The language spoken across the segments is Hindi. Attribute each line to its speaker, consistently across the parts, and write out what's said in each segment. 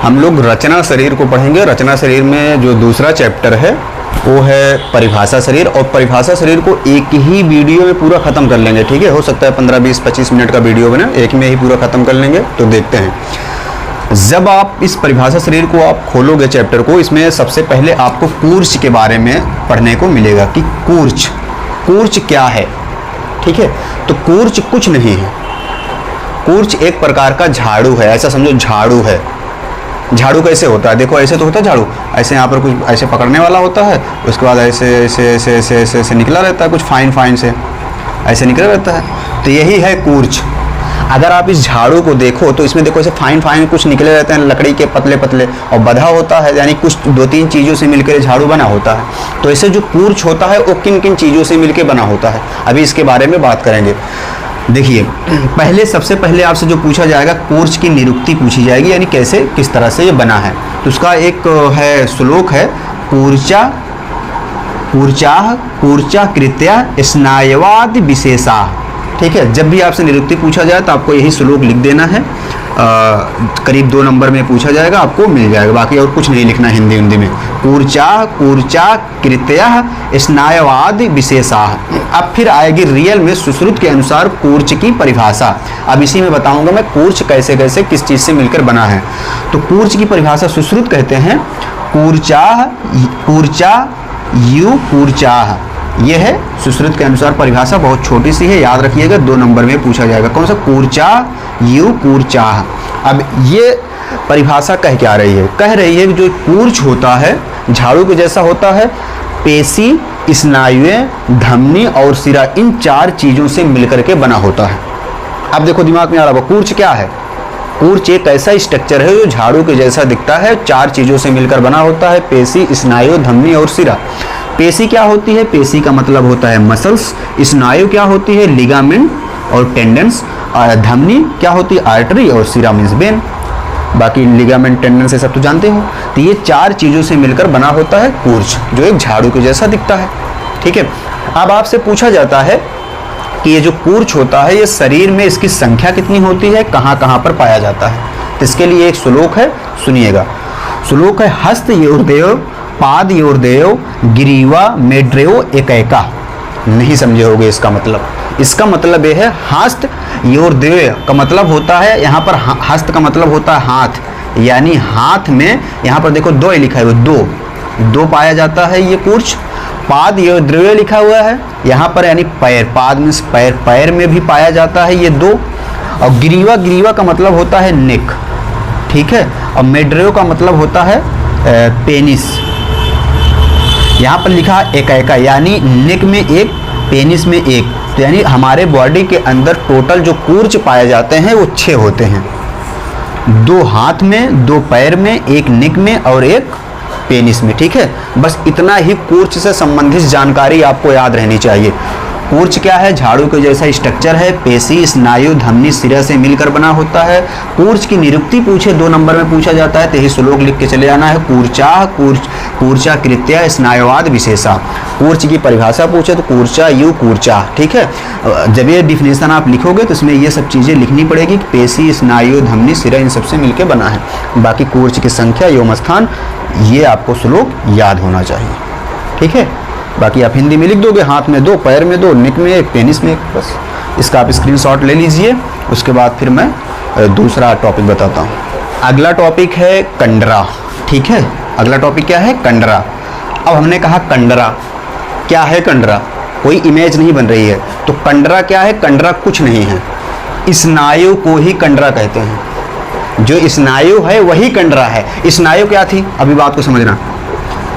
Speaker 1: हम लोग रचना शरीर को पढ़ेंगे। रचना शरीर में जो दूसरा चैप्टर है वो है परिभाषा शरीर, और परिभाषा शरीर को एक ही वीडियो में पूरा ख़त्म कर लेंगे, ठीक है। हो सकता है 15, 20, 25 मिनट का वीडियो बने, एक में ही पूरा ख़त्म कर लेंगे। तो देखते हैं, जब आप इस परिभाषा शरीर को आप खोलोगे चैप्टर को, इसमें सबसे पहले आपको कूर्च के बारे में पढ़ने को मिलेगा कि कूर्च क्या है, ठीक है। तो कूर्च कुछ नहीं है, कूर्च एक प्रकार का झाड़ू है, ऐसा समझो झाड़ू है। झाड़ू कैसे होता है, देखो ऐसे तो होता है झाड़ू, ऐसे यहाँ पर कुछ ऐसे पकड़ने वाला होता है, उसके बाद ऐसे ऐसे ऐसे ऐसे ऐसे ऐसे निकला रहता है, कुछ फाइन से ऐसे निकला रहता है। तो यही है कूर्च। अगर आप इस झाड़ू को देखो तो इसमें देखो ऐसे फाइन कुछ निकले रहते हैं, लकड़ी के पतले पतले, और बधा होता है, यानी कुछ 2-3 चीज़ों से मिलकर झाड़ू बना होता है। तो ऐसे जो कूर्च होता है वो किन किन चीज़ों से मिलकर बना होता है, अभी इसके बारे में बात करेंगे। देखिए, पहले सबसे पहले आपसे जो पूछा जाएगा, कूर्च की निरुक्ति पूछी जाएगी, यानी कैसे किस तरह से ये बना है। तो उसका एक है श्लोक है, कूर्चा कृत्या स्नायवादि विशेषा, ठीक है। जब भी आपसे निरुक्ति पूछा जाए तो आपको यही श्लोक लिख देना है, करीब 2 नंबर में पूछा जाएगा, आपको मिल जाएगा, बाकी और कुछ नहीं लिखना हिंदी में। कूर्चा कृत्या स्नायवादि विशेषा। अब फिर आएगी रियल में सुश्रुत के अनुसार कूर्च की परिभाषा। अब इसी में बताऊंगा मैं कूर्च कैसे कैसे किस चीज़ से मिलकर बना है। तो कूर्च की परिभाषा सुश्रुत कहते हैं कूर्चा, यह है सुश्रुत के अनुसार परिभाषा, बहुत छोटी सी है, याद रखिएगा, 2 नंबर में पूछा जाएगा। कौन सा, कूर्चा। अब ये परिभाषा कह क्या रही है, कह रही है कि जो कूर्च होता है झाड़ू के जैसा होता है, पेशी, स्नायुएं, धमनी और सिरा, इन 4 चीज़ों से मिलकर के बना होता है। अब देखो दिमाग में आ रहा है कूर्च क्या है। कूर्च एक ऐसा स्ट्रक्चर है जो झाड़ू के जैसा दिखता है, 4 चीज़ों से मिलकर बना होता है, पेशी, स्नायु, धमनी और सिरा। पेशी क्या होती है, पेशी का मतलब होता है मसल्स। स्नायु क्या होती है, लिगामेंट और टेंडेंस। धमनी क्या होती है, आर्टरी। और सिरा मीन्स वेन। बाकी लिगामेंट, टेंडेंस ये सब तो जानते हो। तो ये 4 चीज़ों से मिलकर बना होता है कूर्च, जो एक झाड़ू के जैसा दिखता है, ठीक है। अब आपसे पूछा जाता है कि ये जो कूर्च होता है ये शरीर में इसकी संख्या कितनी होती है, कहाँ कहाँ पर पाया जाता है। तो इसके लिए एक श्लोक है, सुनिएगा। श्लोक है, हस्त योर्देव पाद योर्देव गिरीवा मेड्रेव एकैका। नहीं समझे होगे इसका मतलब। इसका मतलब यह है, हस्त योर्देव का मतलब होता है, यहाँ पर हस्त का मतलब होता है हाथ, यानी हाथ में, यहाँ पर देखो 2 लिखा है, 2 पाया जाता है ये कूर्च। पाद योर्देव लिखा हुआ है यहाँ पर, यानी पैर, पाद मीन्स पैर, पैर में भी पाया जाता है ये 2। और ग्रीवा का मतलब होता है नेक, ठीक है। और मेड्रेव का मतलब होता है पेनिस। यहाँ पर लिखा है एकैका, यानी नेक में 1, पेनिस में 1। तो यानी हमारे बॉडी के अंदर टोटल जो कूर्च पाए जाते हैं वो 6 होते हैं। 2 हाथ में, 2 पैर में, 1 नेक में और 1 पेनिस में, ठीक है। बस इतना ही कूर्च से संबंधित जानकारी आपको याद रहनी चाहिए। कूर्च क्या है, झाड़ू के जैसा स्ट्रक्चर है, पेशी, स्नायु, धमनी, सिरा से मिलकर बना होता है। कूर्च की निरुक्ति पूछे 2 नंबर में पूछा जाता है, तो यही श्लोक लिख के चले जाना है, कूर्चा कृत्या स्नायुवाद विशेषा। कूर्च की परिभाषा पूछे तो कूर्चा, ठीक है। जब ये डिफिनेशन आप लिखोगे तो इसमें ये सब चीज़ें लिखनी पड़ेगी कि पेशी, स्नायु, धमनी, सिरा इन सबसे मिलकर बना है। बाकी कूर्च की संख्या, एवं स्थान, ये आपको श्लोक याद होना चाहिए, ठीक है। बाकी आप हिंदी में लिख दोगे, हाथ में 2, पैर में 2, नेक में 1, पेनिस में 1, बस। इसका आप स्क्रीनशॉट ले लीजिए। उसके बाद फिर मैं दूसरा टॉपिक बताता हूँ। अगला टॉपिक है कंडरा, ठीक है। अगला टॉपिक क्या है, कंडरा। अब हमने कहा कंडरा क्या है, कंडरा कोई इमेज नहीं बन रही है। तो कंडरा क्या है, कंडरा कुछ नहीं है, स्नायु को ही कंडरा कहते हैं। जो स्नायु है वही कंडरा है। स्नायु क्या थी, अभी बात को समझना।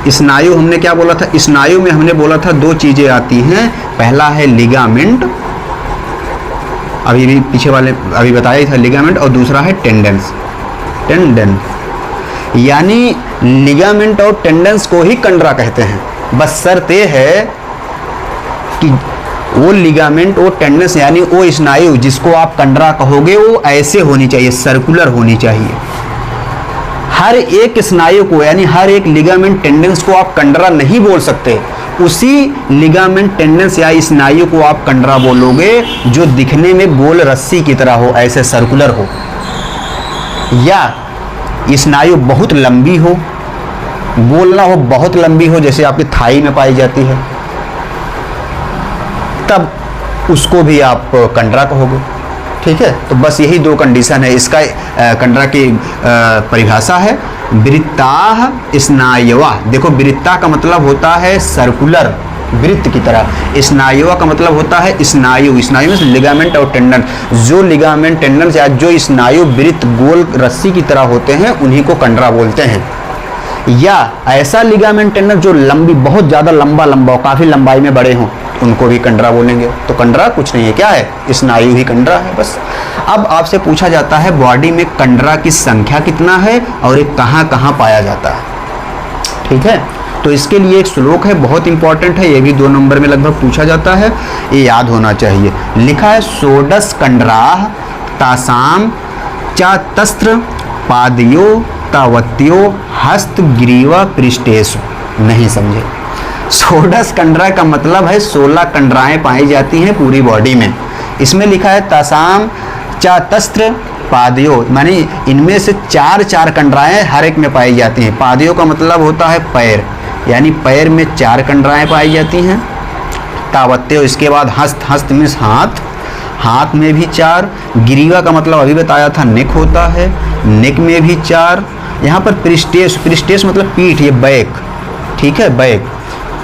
Speaker 1: स्नायु हमने क्या बोला था, स्नायु में हमने बोला था 2 चीज़ें आती हैं। पहला है लिगामेंट, अभी भी पीछे वाले अभी बताया ही था, लिगामेंट। और दूसरा है टेंडेंस। यानी लिगामेंट और टेंडेंस को ही कंडरा कहते हैं। बस शर्त ये है कि वो लिगामेंट, वो टेंडेंस, यानी वो स्नायु जिसको आप कंडरा कहोगे वो ऐसे होनी चाहिए, सर्कुलर होनी चाहिए। हर एक स्नायु को, यानी हर एक लिगामेंट, टेंडेंस को आप कंडरा नहीं बोल सकते। उसी लिगामेंट, टेंडेंस या स्नायु को आप कंडरा बोलोगे जो दिखने में गोल रस्सी की तरह हो, ऐसे सर्कुलर हो। या स्नायु बहुत लंबी हो, बोलना हो बहुत लंबी हो, जैसे आपकी थाई में पाई जाती है, तब उसको भी आप कंडरा कहोगे। ठीक है, तो बस यही दो कंडीशन है। इसका कंडरा की परिभाषा है वृत्ताः स्नायवः। देखो, वृत्ता का मतलब होता है सर्कुलर, वृत्त की तरह। स्नायु का मतलब होता है स्नायु, स्नायु में लिगामेंट और टेंडन। जो लिगामेंट टेंडन या जो स्नायु वृत्त गोल रस्सी की तरह होते हैं उन्हीं को कंडरा बोलते हैं। या ऐसा लिगामेंट टेंडन जो लंबी, बहुत ज़्यादा लंबा हो, काफ़ी लंबाई में बड़े हों, उनको भी कंडरा बोलेंगे। तो कंडरा कुछ नहीं है, क्या है? स्नायु ही कंडरा है बस। अब आपसे पूछा जाता है बॉडी में कंडरा की संख्या कितना है और ये कहाँ कहाँ पाया जाता है। ठीक है, तो इसके लिए एक श्लोक है, बहुत इंपॉर्टेंट है, ये भी 2 नंबर में लगभग पूछा जाता है, ये याद होना चाहिए। लिखा है षोडश कंडराः तासाम चातस्त्र पादयो तावत्यो हस्त ग्रीवा पृष्ठेषु। नहीं समझे? षोडश कंडरा का मतलब है 16 कंडराएं पाई जाती हैं पूरी बॉडी में। इसमें लिखा है तासाम चातस्त्र पादयो, माने इनमें से 4 कंडराएं हर एक में पाई जाती हैं। पादयो का मतलब होता है पैर, यानी पैर में 4 कंडराएं पाई जाती हैं। तावत्यो, इसके बाद हस्त, हस्त मीन्स हाथ, हाथ में भी 4। ग्रीवा का मतलब अभी बताया था नेक होता है, नेक में भी 4। यहाँ पर पृष्ठेष, पृष्ठेष मतलब पीठ, ये बैक, ठीक है, बैक,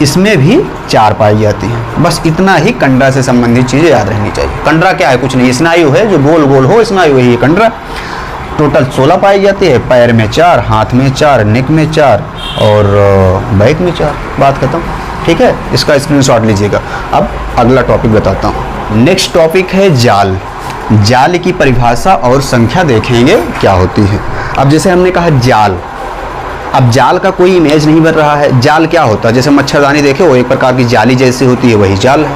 Speaker 1: इसमें भी 4 पाई जाती हैं। बस इतना ही कंडरा से संबंधित चीज़ें याद रहनी चाहिए। कंडरा क्या है? कुछ नहीं, स्नायु है जो गोल गोल हो, स्नायु है ये कंडरा। टोटल 16 पाई जाती है, पैर में 4, हाथ में 4, नेक में 4 और बैक में 4। बात खत्म। ठीक है, इसका स्क्रीनशॉट लीजिएगा। अब अगला टॉपिक बताता हूँ। नेक्स्ट टॉपिक है जाल। जाल की परिभाषा और संख्या देखेंगे क्या होती है। अब जैसे हमने कहा जाल, अब जाल का कोई इमेज नहीं बन रहा है। जाल क्या होता है? जैसे मच्छरदानी देखे, वो एक प्रकार की जाली जैसी होती है, वही जाल है।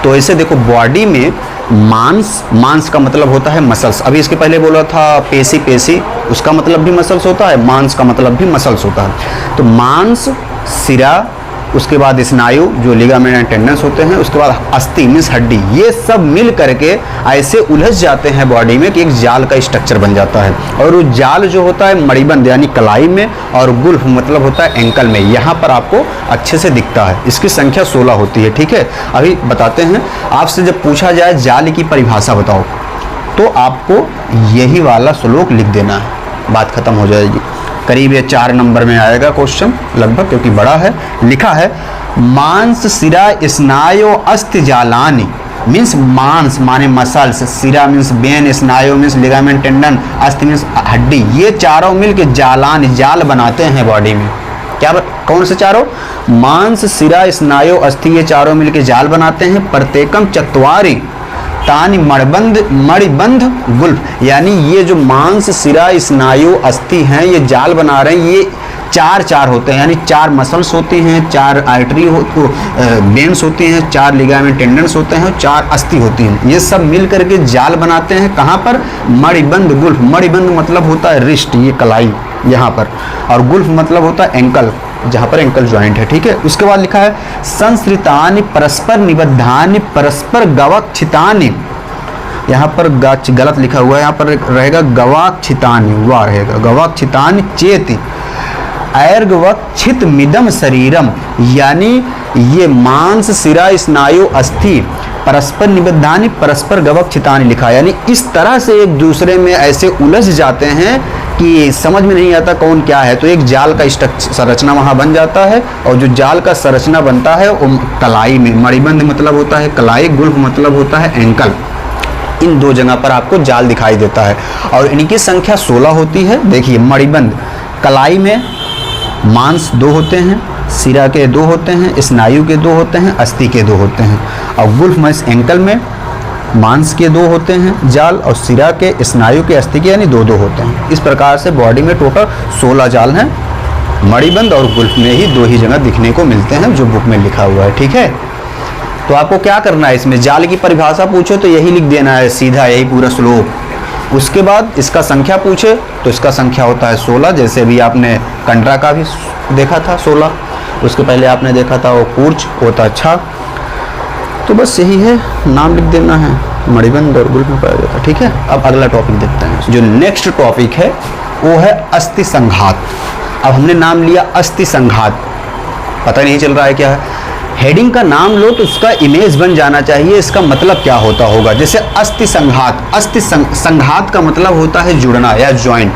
Speaker 1: तो ऐसे देखो, बॉडी में मांस, मांस का मतलब होता है मसल्स। अभी इसके पहले बोला था पेशी, पेशी उसका मतलब भी मसल्स होता है, मांस का मतलब भी मसल्स होता है। तो मांस, सिरा, उसके बाद स्नायु जो लिगामेंट एंड टेंडन्स होते हैं, उसके बाद अस्थि मीन्स हड्डी, ये सब मिल करके ऐसे उलझ जाते हैं बॉडी में कि एक जाल का स्ट्रक्चर बन जाता है। और वो जाल जो होता है मणिबंध यानी कलाई में, और गुल्फ मतलब होता है एंकल में, यहाँ पर आपको अच्छे से दिखता है। इसकी संख्या 16 होती है। ठीक है, अभी बताते हैं। आपसे जब पूछा जाए जाल की परिभाषा बताओ, तो आपको यही वाला श्लोक लिख देना है, बात खत्म हो जाएगी। करीब ये 4 नंबर में आएगा क्वेश्चन लगभग, क्योंकि बड़ा है। लिखा है मांस सिरा स्नायु अस्थि जालानि, मीन्स मांस माने मसल्स, सिरा मीन्स बेन, स्नायु मीन्स लिगामेंट टेंडन, अस्थि मीन्स हड्डी, ये चारों मिलके जालान, जाल बनाते हैं बॉडी में। क्या कौन से चारों? मांस, सिरा, स्नायु, अस्थि, ये चारों मिलके जाल बनाते हैं। प्रत्येकम चत्वारि तानि मणिबंध गुल्फ, यानी ये जो मांस, सिरा, स्नायु, अस्थि हैं, ये जाल बना रहे हैं। ये 4 होते हैं, यानी 4 मसल्स होती हैं, 4 आर्टरी वेन्स होती हैं, 4 लिगामेंट टेंडन्स होते हैं, 4 अस्थि होती हैं। ये सब मिल करके जाल बनाते हैं। कहाँ पर? मणिबंध गुल्फ। मणिबंध मतलब होता है रिस्ट, ये कलाई यहाँ पर, और गुल्फ मतलब होता है एंकल, जहाँ पर एंकल ज्वाइंट है। ठीक है, उसके बाद लिखा है संसृतानि परस्पर निबद्धानि परस्पर गवक्षितानि, यहाँ पर गलत लिखा हुआ है, यहाँ पर रहेगा गवाक्षितानि, वाह रहेगा गवाक्षितानि चेति ऐर्गवक्षित मिदम शरीरम, यानी ये मांस, सिरा, स्नायु, अस्थि परस्पर निबद्धानि परस्पर गवक्षितानि लिखा है, यानी इस तरह से एक दूसरे में ऐसे उलझ जाते हैं कि समझ में नहीं आता कौन क्या है। तो एक जाल का संरचना वहाँ बन जाता है, और जो जाल का संरचना बनता है वो कलाई में, मणिबंध मतलब होता है कलाई, गुल्फ मतलब होता है एंकल, इन 2 जगह पर आपको जाल दिखाई देता है। और इनकी संख्या 16 होती है। देखिए, मणिबंध कलाई में मांस 2 होते हैं, सिरा के 2 होते हैं, स्नायु के 2 होते हैं, अस्थि के 2 होते हैं, और गुल्फ मीन्स एंकल में मांस के 2 होते हैं जाल, और सिरा के, स्नायु के, अस्थि के यानी 2 होते हैं। इस प्रकार से बॉडी में टोटल 16 जाल हैं। मणिबंध और गुल्फ में ही 2 ही जगह दिखने को मिलते हैं, जो बुक में लिखा हुआ है। ठीक है, तो आपको क्या करना है, इसमें जाल की परिभाषा पूछो तो यही लिख देना है सीधा, यही पूरा श्लोक। उसके बाद इसका संख्या पूछे तो इसका संख्या होता है 16, जैसे भी आपने कंडरा का भी देखा था 16, उसके पहले आपने देखा था वो कूर्च होता छा। तो बस यही है, नाम लिख देना है, मणिबंध और गुल्फ में पाया जाता है। ठीक है, अब अगला टॉपिक देखते हैं। जो नेक्स्ट टॉपिक है वो है अस्थि संघात। अब हमने नाम लिया अस्थि संघात, पता नहीं चल रहा है क्या है। हेडिंग का नाम लो तो उसका इमेज बन जाना चाहिए, इसका मतलब क्या होता होगा। जैसे अस्थि संघात, संघात का मतलब होता है जुड़ना या ज्वाइंट।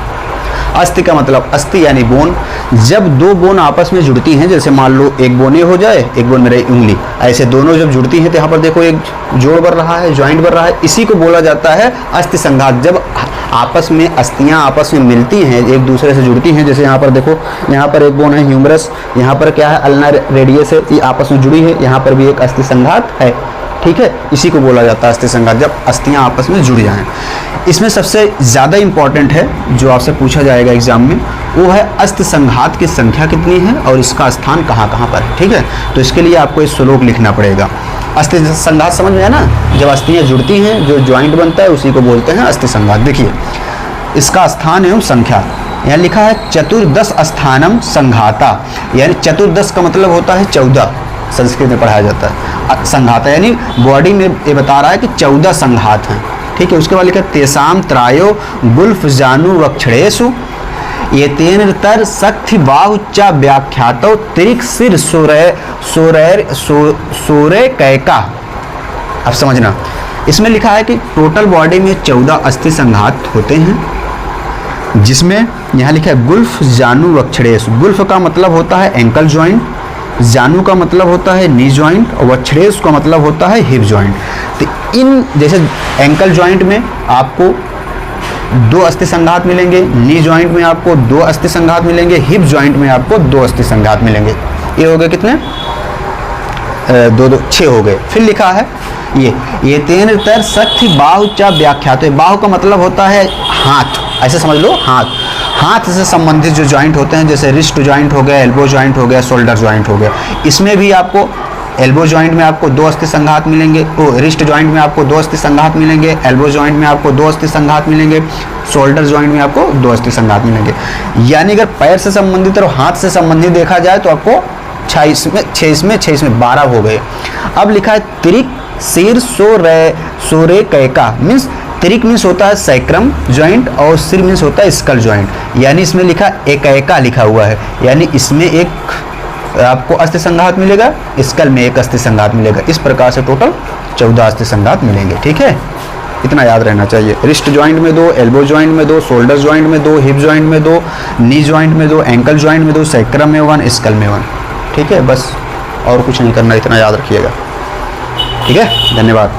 Speaker 1: अस्थि का मतलब अस्थि यानी बोन। जब दो बोन आपस में जुड़ती हैं, जैसे मान लो एक बोन ये हो जाए, एक बोन मेरी उंगली, ऐसे दोनों जब जुड़ती हैं तो यहाँ पर देखो एक जोड़ बन रहा है, ज्वाइंट बन रहा है, इसी को बोला जाता है अस्थि संघात। जब आपस में अस्थियां आपस में मिलती हैं, एक दूसरे से जुड़ती हैं, जैसे यहाँ पर देखो, यहाँ पर एक बोन है ह्यूमरस, यहाँ पर क्या है अल्नर रेडियस है, ये आपस में जुड़ी है, यहाँ पर भी एक अस्थि संघात है, ठीक है। इसी को बोला जाता है अस्थि संघात, जब अस्थियां आपस में जुड़ जाएं। इसमें सबसे ज़्यादा इंपॉर्टेंट है जो आपसे पूछा जाएगा एग्जाम में, वो है अस्थि संघात की संख्या कितनी है और इसका स्थान कहाँ कहाँ पर है, ठीक है। तो इसके लिए आपको एक श्लोक लिखना पड़ेगा। अस्थि संघात समझ में है ना, जब अस्थियां जुड़ती हैं जो ज्वाइंट बनता है उसी को बोलते हैं अस्थि संघात। देखिए इसका स्थान एवं संख्या यहाँ लिखा है, चतुर्दश स्थानम संघाता, यानी चतुर्दश का मतलब होता है 14, संस्कृत में पढ़ाया जाता है। संघाता यानी बॉडी में ये बता रहा है कि 14 संघात हैं, ठीक है। उसके बाद लिखा है तेसाम त्रायो गुल्फ जानु वक्षणेषु ये तेन तर शक्ति बाहुचा व्याख्यातो तिरिक सिर सोरे कैका। अब समझना, इसमें लिखा है कि टोटल बॉडी में 14 अस्थि संघात होते हैं, जिसमें यहाँ लिखा है गुल्फ जानु वक्षणेषु। गुल्फ का मतलब होता है एंकल ज्वाइंट, जानू का मतलब होता है नी ज्वाइंट और वक्षरेस का मतलब होता है हिप ज्वाइंट। तो इन जैसे एंकल ज्वाइंट में आपको 2 अस्थि संघात मिलेंगे, नी ज्वाइंट में आपको 2 अस्थि संघात मिलेंगे, हिप ज्वाइंट में आपको 2 अस्थि संघात मिलेंगे। ये हो गए कितने, 2 6 हो गए। फिर लिखा है ये तेन तर शक्ति बाहु चा व्याख्यात। बाहु का मतलब होता है हाथ, ऐसे समझ लो हाथ से संबंधित जो ज्वाइंट होते हैं, जैसे रिस्ट ज्वाइंट हो गया, एल्बो ज्वाइंट हो गया, शोल्डर ज्वाइंट हो गया। इसमें भी आपको एल्बो ज्वाइंट में आपको 2 अस्थि संघात मिलेंगे, रिस्ट ज्वाइंट में आपको 2 अस्थि संघात मिलेंगे, एल्बो ज्वाइंट में आपको 2 अस्थि संघात मिलेंगे, शोल्डर ज्वाइंट में आपको 2 अस्थि संघात मिलेंगे। यानी अगर पैर से संबंधित और हाथ से संबंधित देखा जाए तो आपको 6 में 12 हो गए। अब लिखा है तिरिक सिर सोरे कैका, मीन्स तिरिक मीन्स होता है सैक्रम ज्वाइंट और सिर मीन्स होता है स्कल ज्वाइंट। यानी इसमें लिखा एकैका लिखा हुआ है, यानी इसमें एक आपको अस्थि संघात मिलेगा, स्कल में एक अस्थि संघात मिलेगा। इस प्रकार से टोटल 14 अस्थि संघात मिलेंगे, ठीक है। इतना याद रहना चाहिए। रिस्ट ज्वाइंट में 2, एल्बो ज्वाइंट में 2, शोल्डर ज्वाइंट में 2, हिप ज्वाइंट में 2, नी ज्वाइंट में 2, एंकल ज्वाइंट में 2, सैक्रम में 1, स्कल में 1, ठीक है। बस और कुछ नहीं करना, इतना याद रखिएगा, ठीक है। धन्यवाद।